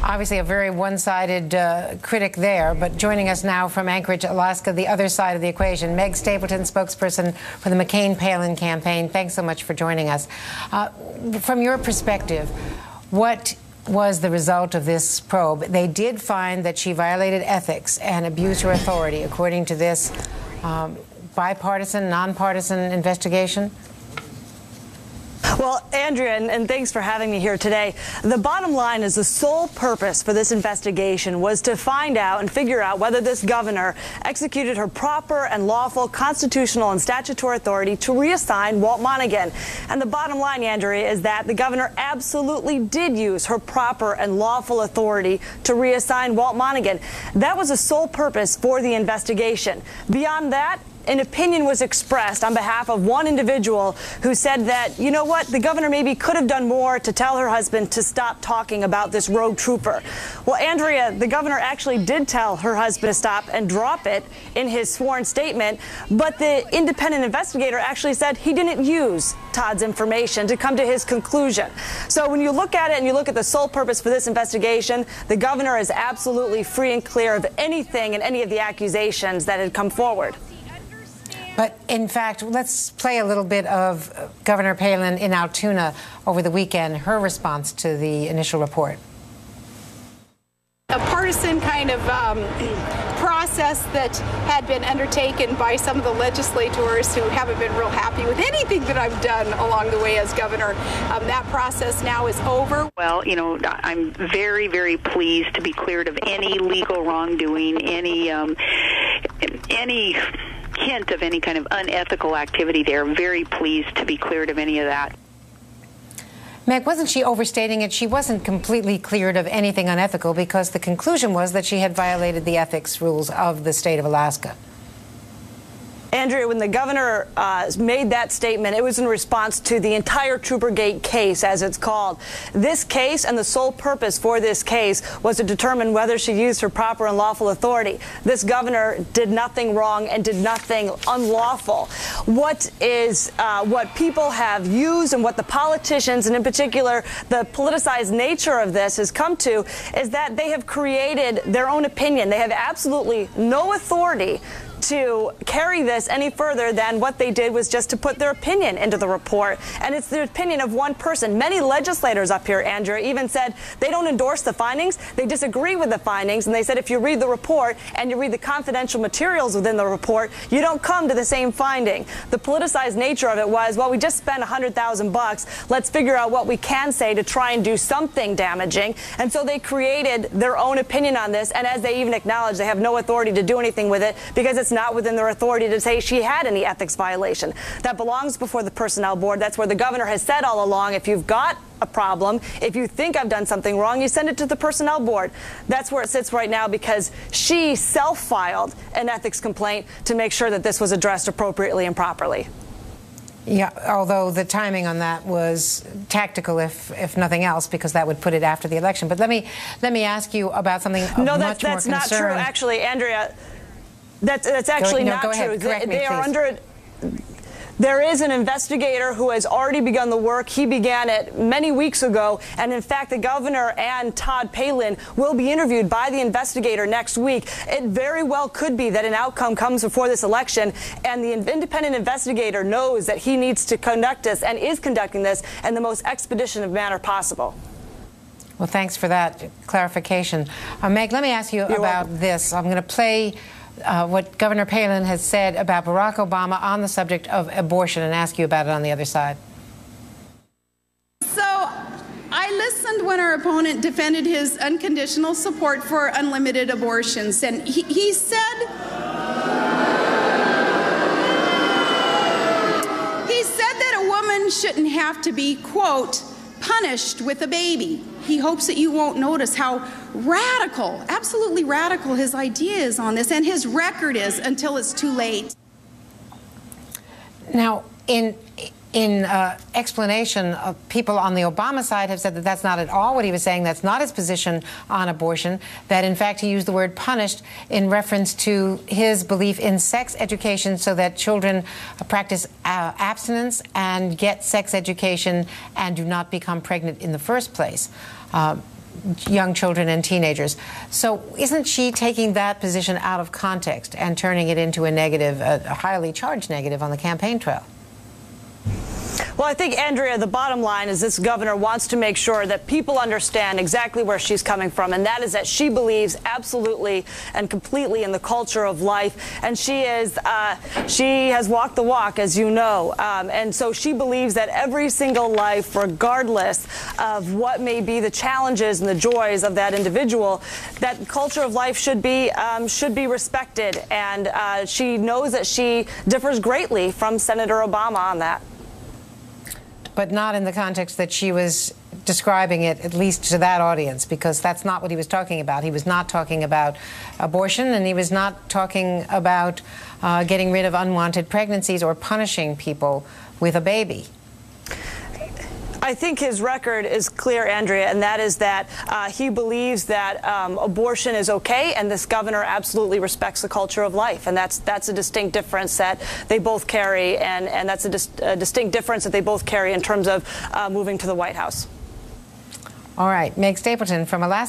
Obviously a very one-sided critic there, but joining us now from Anchorage, Alaska, the other side of the equation, Meg Stapleton, spokesperson for the McCain-Palin campaign. Thanks so much for joining us. From your perspective, what was the result of this probe? They did find that she violated ethics and abused her authority, according to this bipartisan, nonpartisan investigation. Well, Andrea, and thanks for having me here today. The bottom line is the sole purpose for this investigation was to find out and figure out whether this governor executed her proper and lawful constitutional and statutory authority to reassign Walt Monnegan. And the bottom line, Andrea, is that the governor absolutely did use her proper and lawful authority to reassign Walt Monnegan. That was the sole purpose for the investigation. Beyond that, an opinion was expressed on behalf of one individual who said that, you know what, the governor maybe could have done more to tell her husband to stop talking about this rogue trooper. Well, Andrea, the governor actually did tell her husband to stop and drop it in his sworn statement, but the independent investigator actually said he didn't use Todd's information to come to his conclusion. So when you look at it and you look at the sole purpose for this investigation, the governor is absolutely free and clear of anything and any of the accusations that had come forward. But, in fact, let's play a little bit of Governor Palin in Altoona over the weekend, her response to the initial report. A partisan kind of process that had been undertaken by some of the legislators who haven't been real happy with anything that I've done along the way as governor. That process now is over. Well, you know, I'm very, very pleased to be cleared of any legal wrongdoing, any hint of any kind of unethical activity there. Very pleased to be cleared of any of that. Meg, wasn't she overstating it? She wasn't completely cleared of anything unethical because the conclusion was that she had violated the ethics rules of the state of Alaska. Andrea, when the governor made that statement, it was in response to the entire Troopergate case, as it's called. This case and the sole purpose for this case was to determine whether she used her proper and lawful authority. This governor did nothing wrong and did nothing unlawful. What people have used and what the politicians, and in particular the politicized nature of this, has come to is that they have created their own opinion. They have absolutely no authority to carry this any further than what they did was just to put their opinion into the report. And it's the opinion of one person. Many legislators up here, Andrea, even said they don't endorse the findings. They disagree with the findings. And they said if you read the report and you read the confidential materials within the report, you don't come to the same finding. The politicized nature of it was, well, we just spent $100,000. Let's figure out what we can say to try and do something damaging. And so they created their own opinion on this. And as they even acknowledge, they have no authority to do anything with it because it's not within their authority to say she had any ethics violation. That belongs before the personnel board. That's where the governor has said all along, if you've got a problem, if you think I've done something wrong, you send it to the personnel board. That's where it sits right now because she self-filed an ethics complaint to make sure that this was addressed appropriately and properly. Yeah, although the timing on that was tactical, if nothing else, because that would put it after the election. But let me ask you about something much more concerned. No, that's not true, actually, Andrea. That's actually not true. They are under it. There is an investigator who has already begun the work. He began it many weeks ago. And in fact, the governor and Todd Palin will be interviewed by the investigator next week. It very well could be that an outcome comes before this election. And the independent investigator knows that he needs to conduct this and is conducting this in the most expeditious manner possible. Well, thanks for that clarification. Meg, let me ask you about this. I'm going to play what Governor Palin has said about Barack Obama on the subject of abortion and ask you about it on the other side. So I listened when our opponent defended his unconditional support for unlimited abortions, and he said that a woman shouldn't have to be, quote, punished with a baby. He hopes that you won't notice how radical, absolutely radical his idea is on this, and his record is until it's too late. Now, in explanation, people on the Obama side have said that that's not at all what he was saying. That's not his position on abortion, that in fact he used the word punished in reference to his belief in sex education so that children practice abstinence and get sex education and do not become pregnant in the first place. young children and teenagers. So isn't she taking that position out of context and turning it into a negative, a highly charged negative on the campaign trail? Well, I think, Andrea, the bottom line is this governor wants to make sure that people understand exactly where she's coming from, and that is that she believes absolutely and completely in the culture of life, and she has walked the walk, as you know, and so she believes that every single life, regardless of what may be the challenges and the joys of that individual, that culture of life should be respected, and she knows that she differs greatly from Senator Obama on that. But not in the context that she was describing it, at least to that audience, because that's not what he was talking about. He was not talking about abortion, and he was not talking about getting rid of unwanted pregnancies or punishing people with a baby. I think his record is clear, Andrea, and that is that he believes that abortion is okay, and this governor absolutely respects the culture of life, and that's a distinct difference that they both carry, and that's a distinct difference that they both carry in terms of moving to the White House. All right, Meg Stapleton from Alaska.